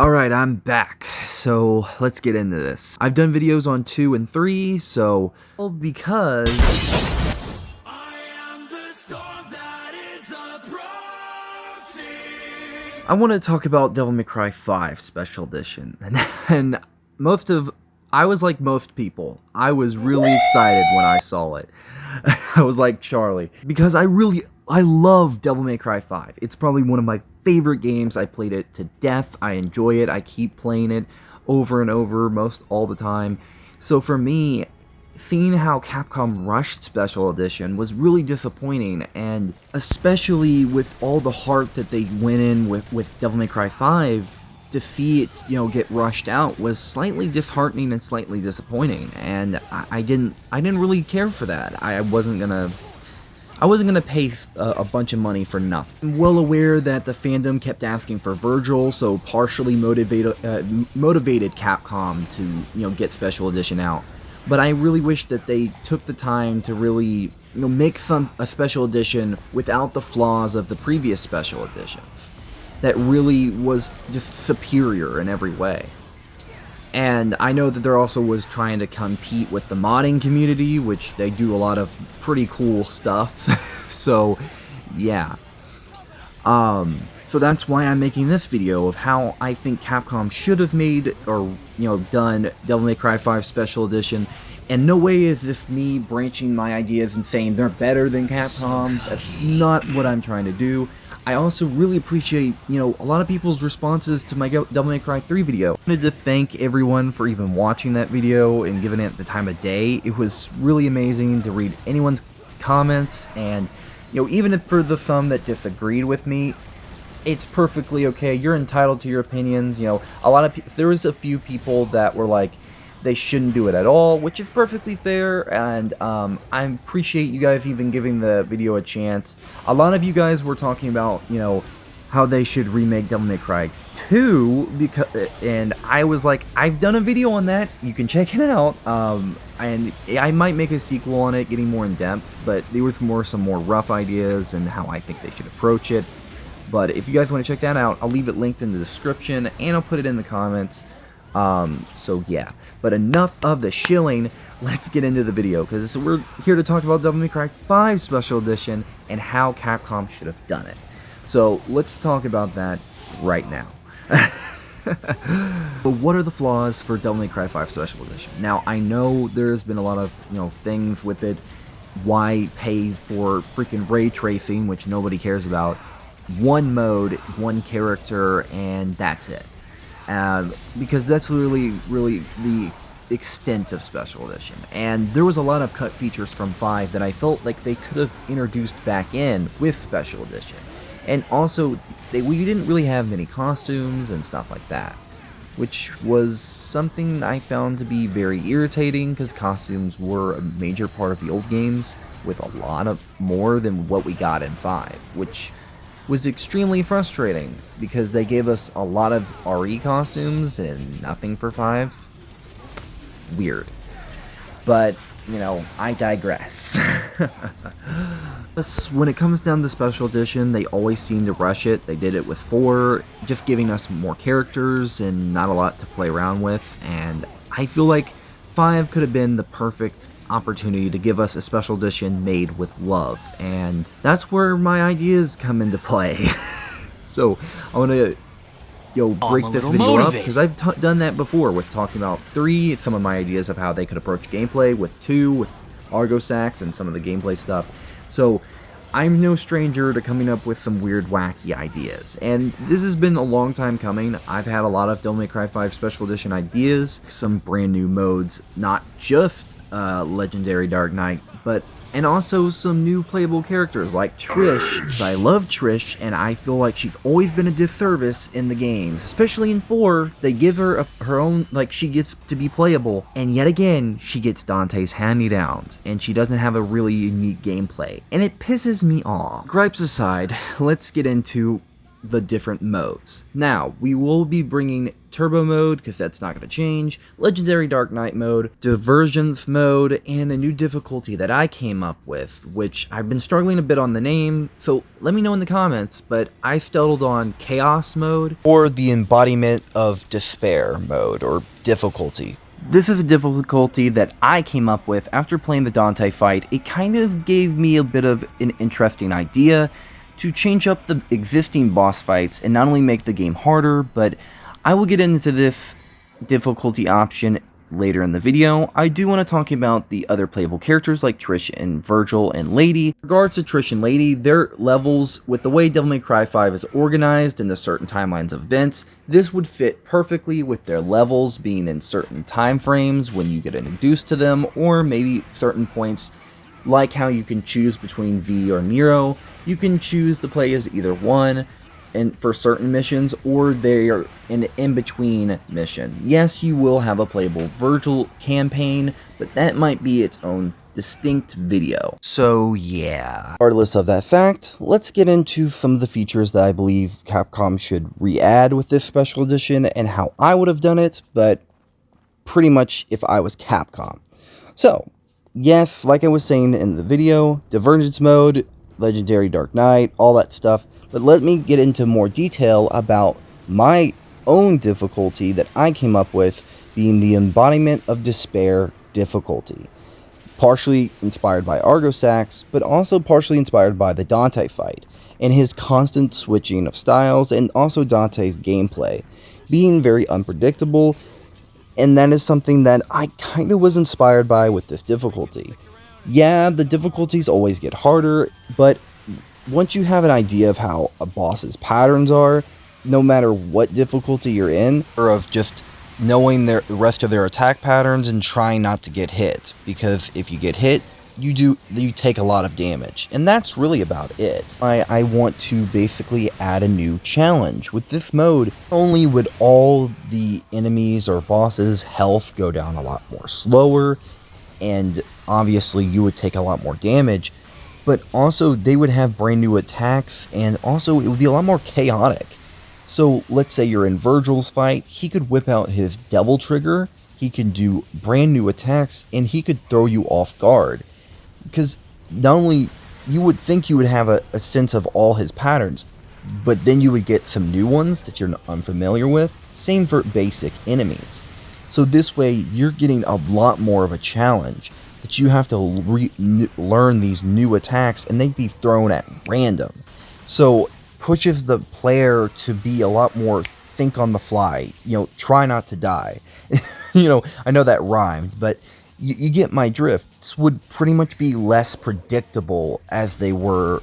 Alright, I'm back, so let's get into this. I've done videos on 2 and 3, so, because I want to talk about Devil May Cry 5 Special Edition, and I was like most people, I was really excited when I saw it. I was like Charlie, because I love Devil May Cry 5. It's probably one of my favorite games. I played it to death. I enjoy it. I keep playing it over and over most all the time. So for me, seeing how Capcom rushed Special Edition was really disappointing, and especially with all the heart that they went in with Devil May Cry 5, to see it, get rushed out was slightly disheartening and slightly disappointing, and I didn't really care for that. I wasn't gonna pay a bunch of money for nothing. I'm well aware that the fandom kept asking for Virgil, so partially motivated Capcom to get Special Edition out. But I really wish that they took the time to really make a Special Edition without the flaws of the previous Special Editions. That really was just superior in every way. And I know that there also was trying to compete with the modding community, which they do a lot of pretty cool stuff. So, yeah. So that's why I'm making this video of how I think Capcom should have made or done Devil May Cry 5 Special Edition. And no way is this me branching my ideas and saying they're better than Capcom. That's not what I'm trying to do. I also really appreciate, a lot of people's responses to my Devil May Cry 3 video. I wanted to thank everyone for even watching that video and giving it the time of day. It was really amazing to read anyone's comments, and, even if for the some that disagreed with me, it's perfectly okay. You're entitled to your opinions. There was a few people that were like, they shouldn't do it at all, which is perfectly fair, and I appreciate you guys even giving the video a chance. A lot of you guys were talking about, how they should remake Devil May Cry 2, and I was like, I've done a video on that, you can check it out, and I might make a sequel on it, getting more in depth, but there was some more rough ideas and how I think they should approach it. But if you guys want to check that out, I'll leave it linked in the description, and I'll put it in the comments. So yeah, but enough of the shilling, let's get into the video, because we're here to talk about Devil May Cry 5 Special Edition and how Capcom should have done it. So let's talk about that right now. But what are the flaws for Devil May Cry 5 Special Edition? Now, I know there's been a lot of, things with it. Why pay for freaking ray tracing, which nobody cares about? One mode, one character, and that's it. Because that's really the extent of Special Edition. And there was a lot of cut features from 5 that I felt like they could have introduced back in with Special Edition. And also, we didn't really have many costumes and stuff like that, which was something I found to be very irritating, because costumes were a major part of the old games, with a lot of more than what we got in 5, which was extremely frustrating, because they gave us a lot of RE costumes and nothing for 5. Weird. But, I digress. When it comes down to Special Edition, they always seem to rush it. They did it with 4, just giving us more characters and not a lot to play around with, and I feel like 5 could have been the perfect opportunity to give us a Special Edition made with love, and that's where my ideas come into play. So I want to break this video up, because I've done that before with talking about 3, some of my ideas of how they could approach gameplay, with 2, with Argo Sax and some of the gameplay stuff. So I'm no stranger to coming up with some weird, wacky ideas, and this has been a long time coming. I've had a lot of Devil May Cry 5 Special Edition ideas, some brand new modes, not just Legendary Dark Knight, and also some new playable characters like Trish. I love Trish, and I feel like she's always been a disservice in the games, especially in 4. They give her her own, she gets to be playable, and yet again, she gets Dante's hand-me-downs, and she doesn't have a really unique gameplay, and it pisses me off. Gripes aside, let's get into the different modes. Now, we will be bringing Turbo mode, because that's not going to change, Legendary Dark Knight mode, Divergence mode, and a new difficulty that I came up with, which I've been struggling a bit on the name, so let me know in the comments, but I settled on Chaos mode, or the Embodiment of Despair mode, or difficulty. This is a difficulty that I came up with after playing the Dante fight. It kind of gave me a bit of an interesting idea to change up the existing boss fights and not only make the game harder, but I will get into this difficulty option later in the video. I do want to talk about the other playable characters like Trish and Virgil and Lady. In regards to Trish and Lady, their levels, with the way Devil May Cry 5 is organized in the certain timelines of events, this would fit perfectly with their levels being in certain time frames when you get introduced to them, or maybe certain points like how you can choose between V or Nero. You can choose to play as either one and for certain missions, or they are an in-between mission. Yes, you will have a playable Virgil campaign, but that might be its own distinct video. So yeah. Regardless of that fact, let's get into some of the features that I believe Capcom should re-add with this special edition and how I would have done it, but pretty much if I was Capcom. So, yes, like I was saying in the video, Divergence mode, Legendary Dark Knight, all that stuff, but let me get into more detail about my own difficulty that I came up with, being the Embodiment of Despair difficulty. Partially inspired by Argosax, but also partially inspired by the Dante fight, and his constant switching of styles, and also Dante's gameplay, being very unpredictable, and that is something that I kind of was inspired by with this difficulty. Yeah, the difficulties always get harder, but once you have an idea of how a boss's patterns are, no matter what difficulty you're in, or of just knowing the rest of their attack patterns and trying not to get hit, because if you get hit, you take a lot of damage, and that's really about it. I want to basically add a new challenge. With this mode, not only would all the enemies or bosses' health go down a lot more slower, and obviously you would take a lot more damage, but also they would have brand new attacks, and also it would be a lot more chaotic. So let's say you're in Virgil's fight, he could whip out his Devil Trigger, he can do brand new attacks, and he could throw you off guard. Because not only you would think you would have a sense of all his patterns, but then you would get some new ones that you're unfamiliar with. Same for basic enemies. So this way you're getting a lot more of a challenge, that you have to learn these new attacks, and they'd be thrown at random. So pushes the player to be a lot more think on the fly, try not to die. I know that rhymed, but you get my drift. This would pretty much be less predictable as they were,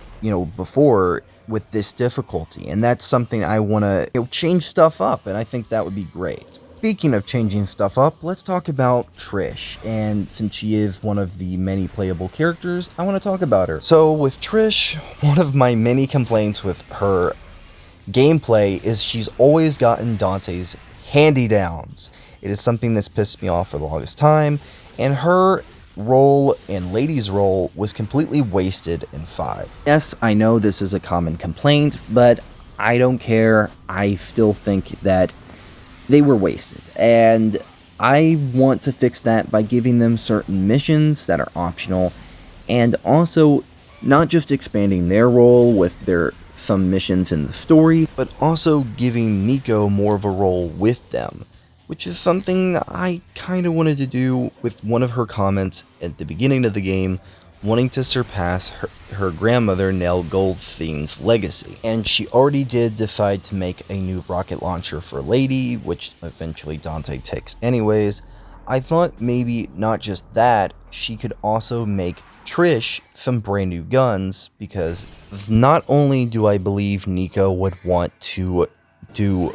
before with this difficulty. And that's something I want to change stuff up, and I think that would be great. Speaking of changing stuff up, let's talk about Trish. And since she is one of the many playable characters, I want to talk about her. So with Trish, one of my many complaints with her gameplay is she's always gotten Dante's hand-me-downs. It is something that's pissed me off for the longest time, and her role and Lady's role was completely wasted in 5. Yes, I know this is a common complaint, but I don't care. I still think that they were wasted, and I want to fix that by giving them certain missions that are optional, and also not just expanding their role with some missions in the story, but also giving Nico more of a role with them, which is something I kind of wanted to do with one of her comments at the beginning of the game, wanting to surpass her grandmother Nell Goldstein's legacy. And she already did decide to make a new rocket launcher for Lady, which eventually Dante takes anyways. I thought maybe not just that, she could also make Trish some brand new guns, because not only do I believe Nico would want to do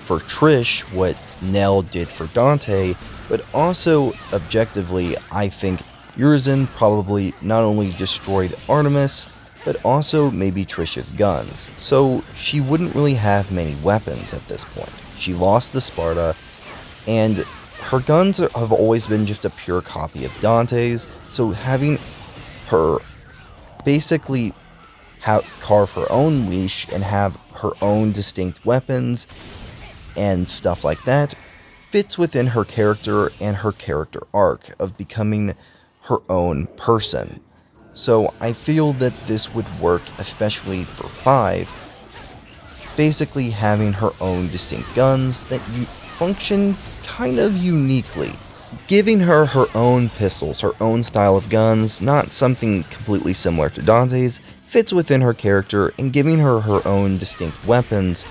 for Trish what Nell did for Dante, but also objectively I think Urizen probably not only destroyed Artemis, but also maybe Trish's guns, so she wouldn't really have many weapons at this point. She lost the Sparta, and her guns have always been just a pure copy of Dante's, so having her basically carve her own leash and have her own distinct weapons and stuff like that fits within her character and her character arc of becoming her own person. So I feel that this would work especially for 5, basically having her own distinct guns that function kind of uniquely. Giving her her own pistols, her own style of guns, not something completely similar to Dante's, fits within her character, and giving her her own distinct weapons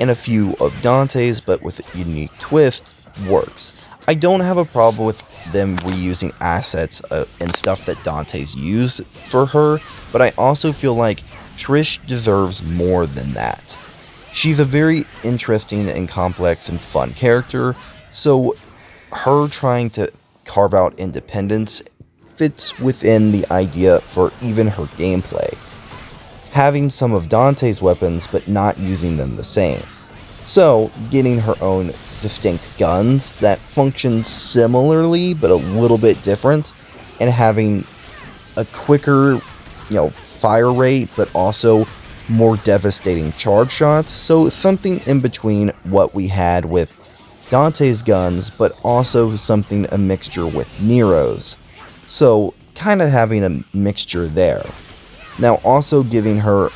and a few of Dante's but with a unique twist works. I don't have a problem with them reusing assets and stuff that Dante's used for her, but I also feel like Trish deserves more than that. She's a very interesting and complex and fun character, so her trying to carve out independence fits within the idea for even her gameplay. Having some of Dante's weapons but not using them the same. So, getting her own distinct guns that function similarly but a little bit different, and having a quicker, fire rate but also more devastating charge shots. So something in between what we had with Dante's guns, but also something a mixture with Nero's. So kind of having a mixture there. Now also giving her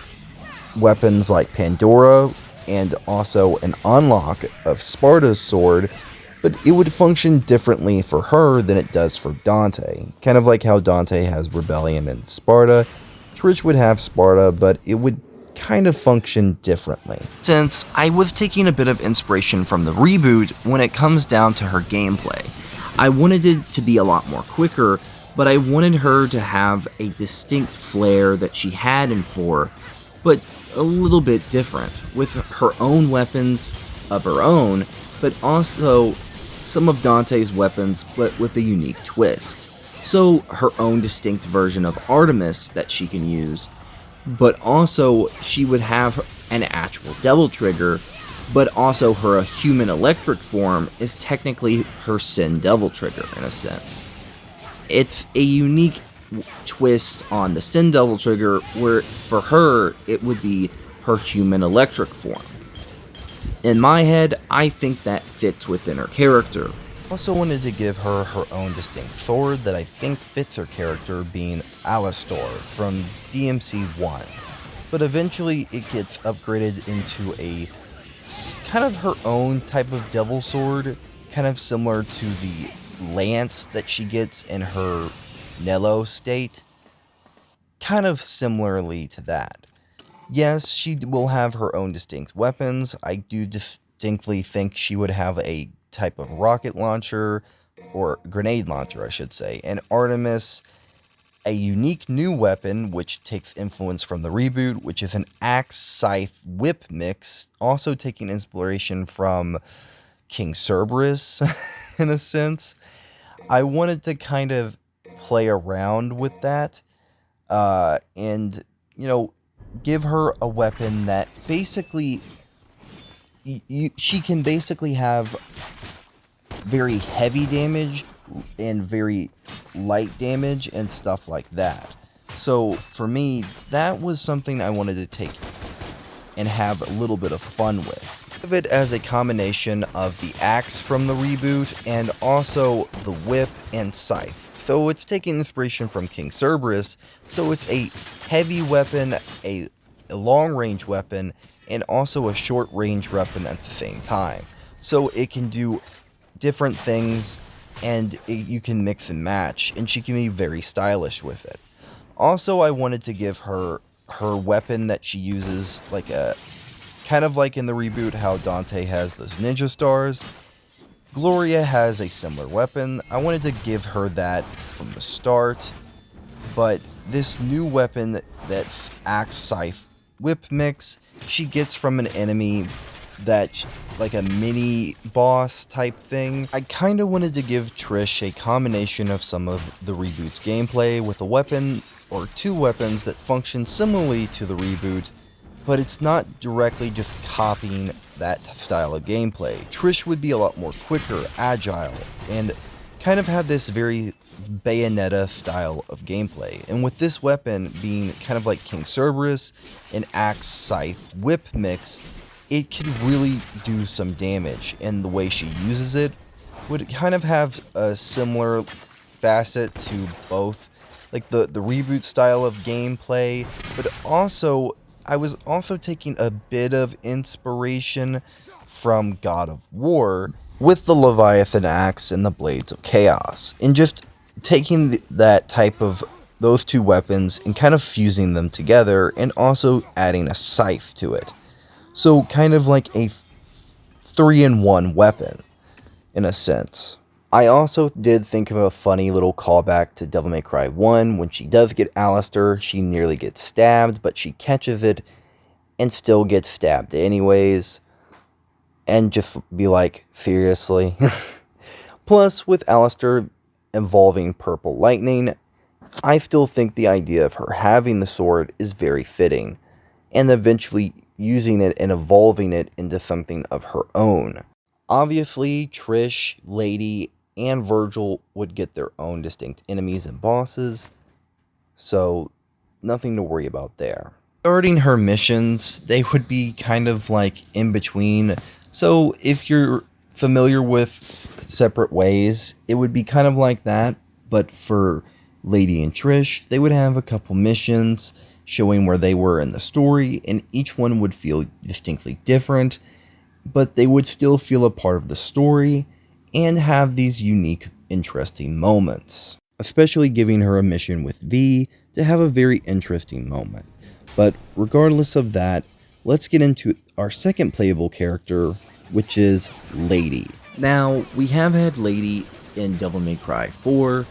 weapons like Pandora and also an unlock of Sparta's sword, but it would function differently for her than it does for Dante. Kind of like how Dante has Rebellion and Sparta, Trish would have Sparta, but it would kind of function differently. Since I was taking a bit of inspiration from the reboot when it comes down to her gameplay, I wanted it to be a lot more quicker, but I wanted her to have a distinct flair that she had in 4, but a little bit different, with her own weapons of her own, but also some of Dante's weapons, but with a unique twist. So her own distinct version of Artemis that she can use, but also she would have an actual devil trigger, but also her human electric form is technically her Sin devil trigger in a sense. It's a unique twist on the Sin devil trigger where for her it would be her human electric form. In my head, I think that fits within her character. Also wanted to give her her own distinct sword that I think fits her character, being Alastor from DMC 1. But eventually it gets upgraded into a kind of her own type of devil sword, kind of similar to the lance that she gets in her Nello state. Kind of similarly to that. Yes, she will have her own distinct weapons. I do distinctly think she would have a type of rocket launcher, or grenade launcher I should say, and Artemis a unique new weapon which takes influence from the reboot, which is an axe scythe whip mix, also taking inspiration from King Cerberus in a sense. I wanted to kind of play around with that and give her a weapon that basically she can basically have very heavy damage and very light damage and stuff like that. So for me, that was something I wanted to take and have a little bit of fun with. Think of it as a combination of the axe from the reboot and also the whip and scythe. So it's taking inspiration from King Cerberus, so it's a heavy weapon, a long range weapon, and also a short range weapon at the same time. So it can do different things and you can mix and match, and she can be very stylish with it. Also, I wanted to give her her weapon that she uses, like a kind of like in the reboot how Dante has those ninja stars. Gloria has a similar weapon. I wanted to give her that from the start, but this new weapon that's axe scythe whip mix she gets from an enemy that's like a mini boss type thing. I kind of wanted to give Trish a combination of some of the reboot's gameplay with a weapon or two weapons that function similarly to the reboot, but it's not directly just copying that style of gameplay. Trish would be a lot more quicker, agile, and kind kind of had this very Bayonetta style of gameplay, and with this weapon being kind of like King Cerberus, an axe scythe whip mix, it could really do some damage, and the way she uses it would kind of have a similar facet to both like the reboot style of gameplay, but also I was also taking a bit of inspiration from God of War with the Leviathan axe and the Blades of Chaos, and just taking that type of those two weapons and kind of fusing them together, and also adding a scythe to it. So kind of like a 3-in-1 weapon, in a sense. I also did think of a funny little callback to Devil May Cry 1. When she does get Alistair, she nearly gets stabbed, but she catches it and still gets stabbed anyways. And just be like, seriously? Plus, with Alistair involving purple lightning, I still think the idea of her having the sword is very fitting, and eventually using it and evolving it into something of her own. Obviously, Trish, Lady, and Virgil would get their own distinct enemies and bosses, so nothing to worry about there. Regarding her missions, they would be kind of like in between. So if you're familiar with Separate Ways, it would be kind of like that, but for Lady and Trish, they would have a couple missions showing where they were in the story, and each one would feel distinctly different, but they would still feel a part of the story and have these unique, interesting moments. Especially giving her a mission with V to have a very interesting moment. But regardless of that, let's get into our second playable character, which is Lady. Now, we have had Lady in Devil May Cry 4,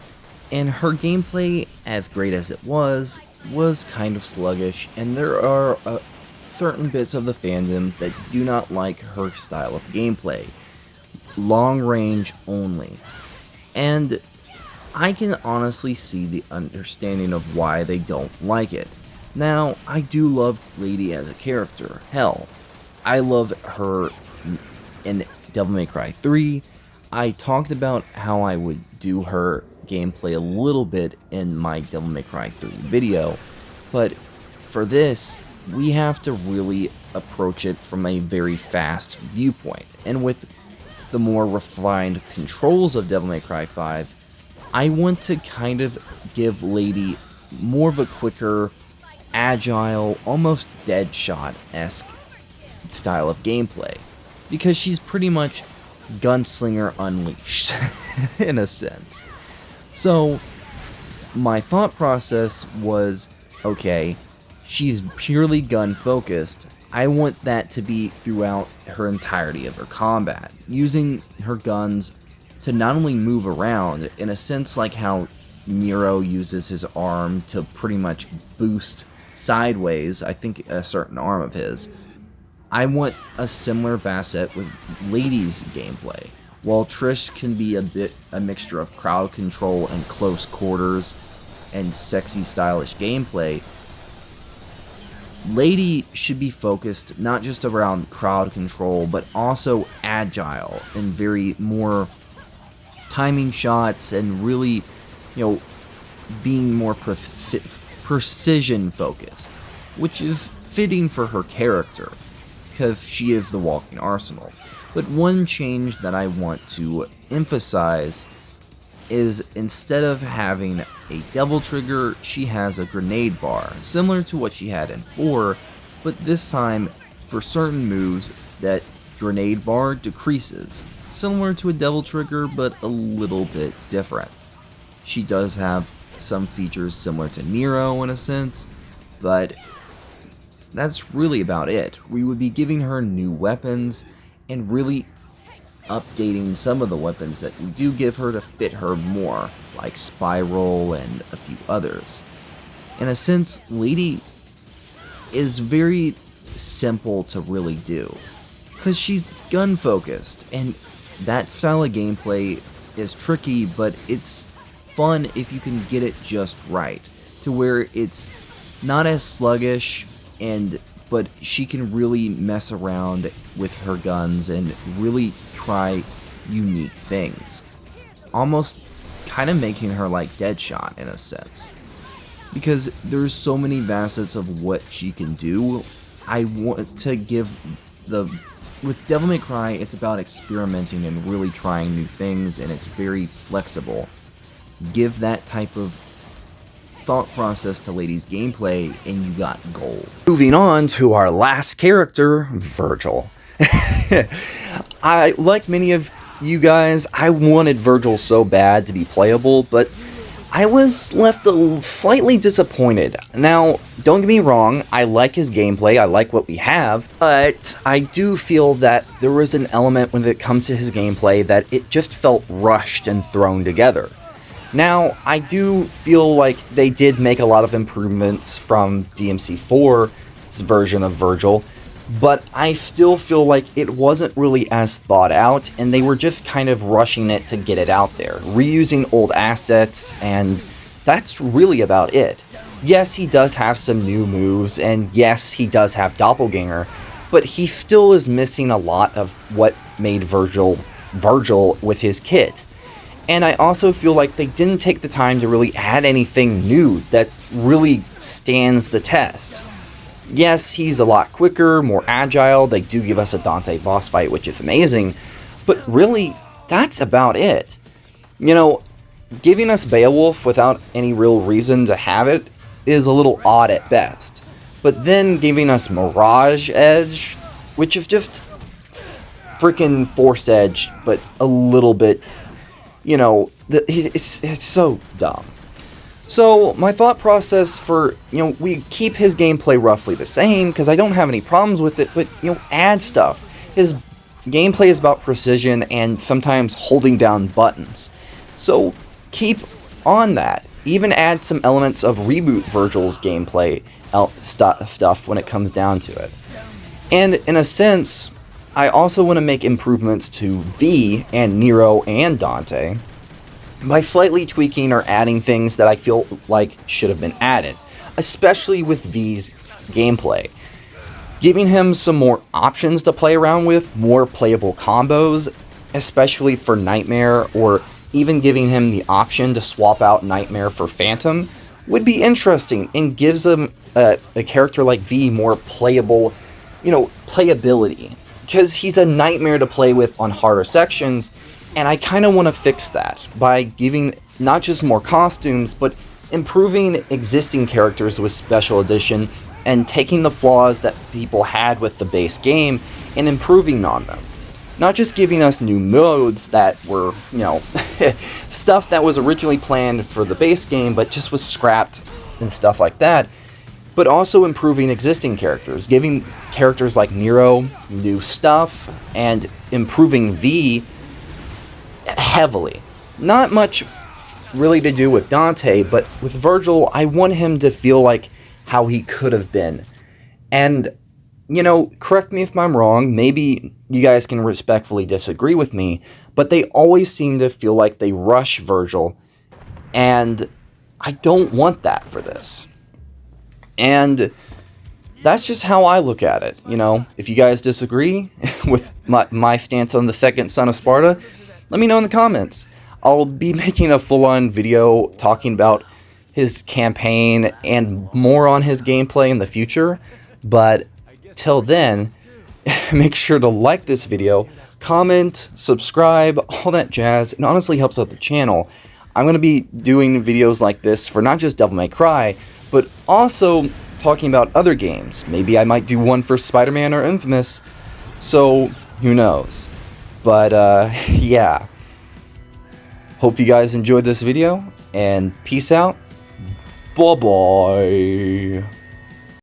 and her gameplay, as great as it was kind of sluggish, and there are certain bits of the fandom that do not like her style of gameplay. Long range only. And I can honestly see the understanding of why they don't like it. Now, I do love Lady as a character. Hell, I love her in Devil May Cry 3. I talked about how I would do her gameplay a little bit in my Devil May Cry 3 video, but for this, we have to really approach it from a very fast viewpoint. And with the more refined controls of Devil May Cry 5, I want to kind of give Lady more of a quicker, agile, almost Deadshot-esque style of gameplay, because she's pretty much Gunslinger Unleashed, in a sense. So, my thought process was, okay, she's purely gun-focused. I want that to be throughout her entirety of her combat, using her guns to not only move around, in a sense like how Nero uses his arm to pretty much boost sideways, I think a certain arm of his. I want a similar facet with Lady's gameplay. While Trish can be a mixture of crowd control and close quarters and sexy stylish gameplay, Lady should be focused not just around crowd control, but also agile and very more timing shots and really, being more precision focused, which is fitting for her character, because she is the walking arsenal. But one change that I want to emphasize is, instead of having a double trigger, she has a grenade bar, similar to what she had in 4, but this time, for certain moves, that grenade bar decreases, similar to a double trigger, but a little bit different. She does have some features similar to Nero in a sense, but that's really about it. We would be giving her new weapons, and really updating some of the weapons that we do give her to fit her more, like Spiral and a few others. In a sense, Lady is very simple to really do, because she's gun focused, and that style of gameplay is tricky, but it's fun if you can get it just right, to where it's not as sluggish, but she can really mess around with her guns and really try unique things. Almost kind of making her like Deadshot in a sense. Because there's so many facets of what she can do. I want to give with Devil May Cry, it's about experimenting and really trying new things, and it's very flexible. Give that type of thought process to Lady's gameplay, and you got gold. Moving on to our last character, Virgil. Like many of you guys, I wanted Virgil so bad to be playable, but I was left slightly disappointed. Now, don't get me wrong, I like his gameplay, I like what we have, but I do feel that there was an element when it comes to his gameplay that it just felt rushed and thrown together. Now, I do feel like they did make a lot of improvements from DMC4's version of Virgil, but I still feel like it wasn't really as thought out, and they were just kind of rushing it to get it out there, reusing old assets, and that's really about it. Yes, he does have some new moves, and yes, he does have Doppelganger, but he still is missing a lot of what made Virgil with his kit. And I also feel like they didn't take the time to really add anything new that really stands the test. Yes, he's a lot quicker, more agile, they do give us a Dante boss fight, which is amazing, but really, that's about it. You know, giving us Beowulf without any real reason to have it is a little odd at best, but then giving us Mirage Edge, which is just freaking Force Edge, but a little bit, you know, it's so dumb. So, my thought process for, we keep his gameplay roughly the same, because I don't have any problems with it, but, add stuff. His gameplay is about precision and sometimes holding down buttons. So, keep on that. Even add some elements of Reboot Virgil's gameplay stuff when it comes down to it. And, in a sense, I also want to make improvements to V and Nero and Dante by slightly tweaking or adding things that I feel like should have been added, especially with V's gameplay. Giving him some more options to play around with, more playable combos, especially for Nightmare, or even giving him the option to swap out Nightmare for Phantom, would be interesting and gives him a character like V more playable, playability. Because he's a nightmare to play with on harder sections, and I kind of want to fix that by giving not just more costumes, but improving existing characters with Special Edition and taking the flaws that people had with the base game and improving on them. Not just giving us new modes that were, stuff that was originally planned for the base game but just was scrapped and stuff like that, but also improving existing characters, giving characters like Nero new stuff, and improving V heavily. Not much really to do with Dante, but with Virgil, I want him to feel like how he could have been. And, correct me if I'm wrong, maybe you guys can respectfully disagree with me, but they always seem to feel like they rush Virgil, and I don't want that for this. And that's just how I look at it, If you guys disagree with my stance on the second Son of Sparta, let me know in the comments. I'll be making a full-on video talking about his campaign and more on his gameplay in the future, but till then, make sure to like this video, comment, subscribe, all that jazz. It honestly helps out the channel. I'm going to be doing videos like this for not just Devil May Cry, but also talking about other games. Maybe I might do one for Spider-Man or Infamous, so who knows. But, yeah. Hope you guys enjoyed this video, and peace out. Bye-bye.